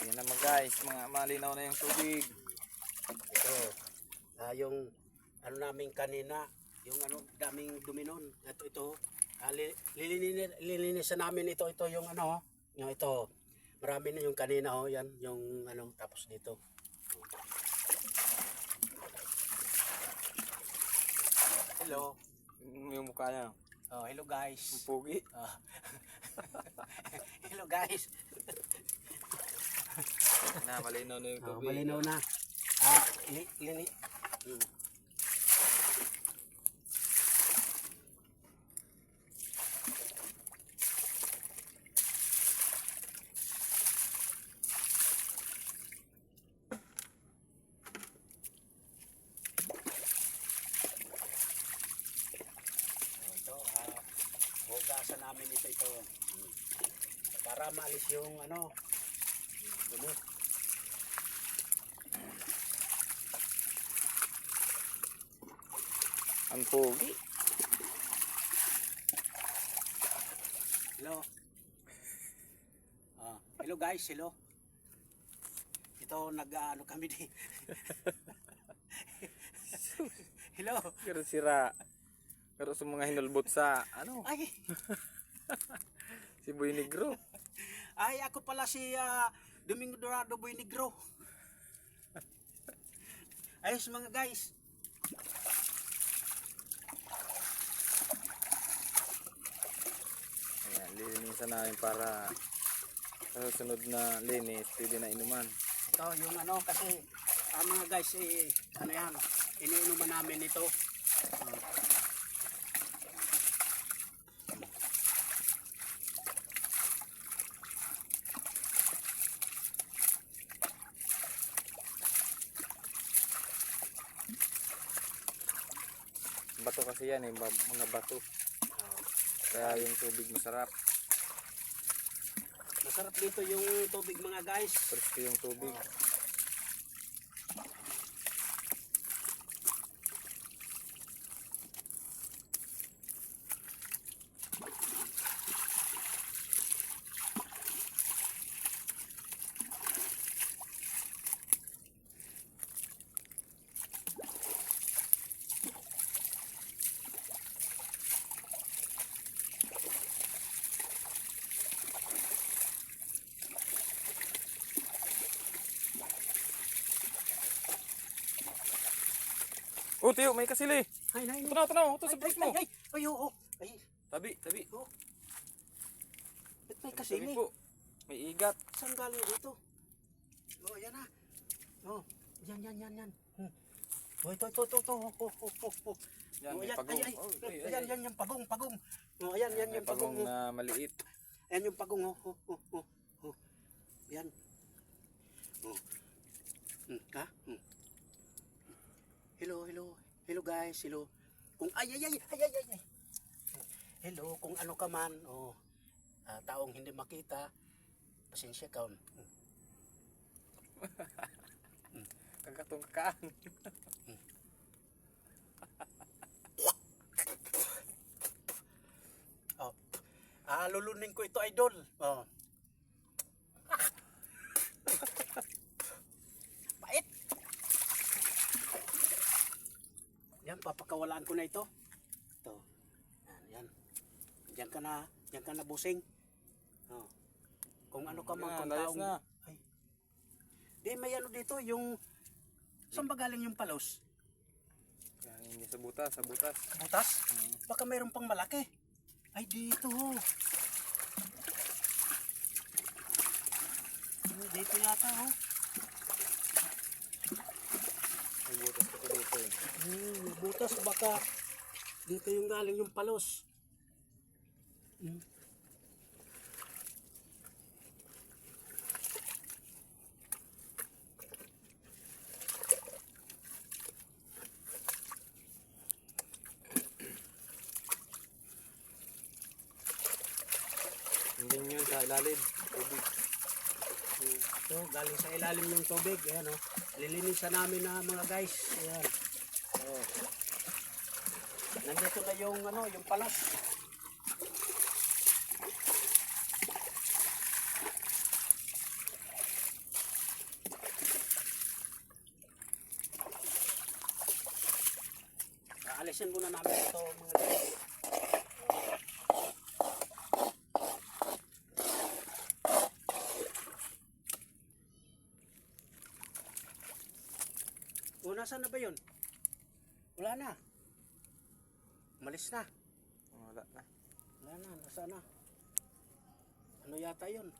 Yan naman guys, mga malinaw na yung tubig. Ito, yung ano namin kanina, yung ano daming duminon. Ito, lilinisan namin ito yung ano, yung ito. Marami na yung kanina yan, yung ano tapos dito. Hello. Yung mukha niya. Oh, hello guys. Ang pugi. Hello guys. Na, malinaw na yung tubig. Malinaw na. Lini. Hugasan namin ito. Para maalis yung ano, dumi. Ang pugi. Hello. Hello guys, hello. Ito nag-ano kami di. Hello. Pero sira. Pero sa mga hinulbot sa ano? Ay. Si Boy Negro. Ay, ako pala si Domingo Dorado Boy Negro. Ayos mga guys. Ayan, lilinisan namin para sa susunod na linis, pwede na inuman. Ito yung ano kasi mga guys ano yan, iniinuman namin ito. Bato kasi yan eh, mga bato. Kaya yung tubig masarap. Masarap dito yung tubig mga guys. Presko yung tubig. Oh, Tiyo, may kasili. Ay, ay, Ito na, ito sa bus mo. ay, oo. Ay, Tabi. oh. Ba't may Tabi kasili? po. May igat. Saan galing dito? Oh, yan na. Oh, yan. Oh, ito. Oh. Yan, Oh, may yan, pagong. ay. Oh, Yan, yung pagong. Oh, ayan, yan May yung pagong. pagong na maliit. Ayan yung pagong. Oh. Yan. Oh. Ha? Hello guys, hello. Kung ay. Hello, kung ano ka man, taong hindi makita, pasensya ka. Kagatong kakaan. Lulunin ko ito, idol. Oh. Bait. Yan, papakawalaan ko na ito. Ito. Yan. Diyan ka na busing. Oh. Kung ano ka man, kung taong... na. Ay. Di, may ano dito, yung... Saan ba galing yung palos? Yan, hindi sa butas. Butas? Baka mayroon pang malaki. Ay, dito. Dito yata, oh. May butas kasi dito eh. Butas, baka dito yung galing yung palos. Hindi yun sa ilalim. Tubig. Ito, galing sa ilalim yung tubig. Ayan, oh. Lilinisan namin na mga guys. Ayan. Oh. Nandito na yung, yung palas. Aalisin muna namin ito mga guys. O, nasaan na ba yun? Wala na. Malis na. Wala na. Wala na, nasaan na? Ano yata yun?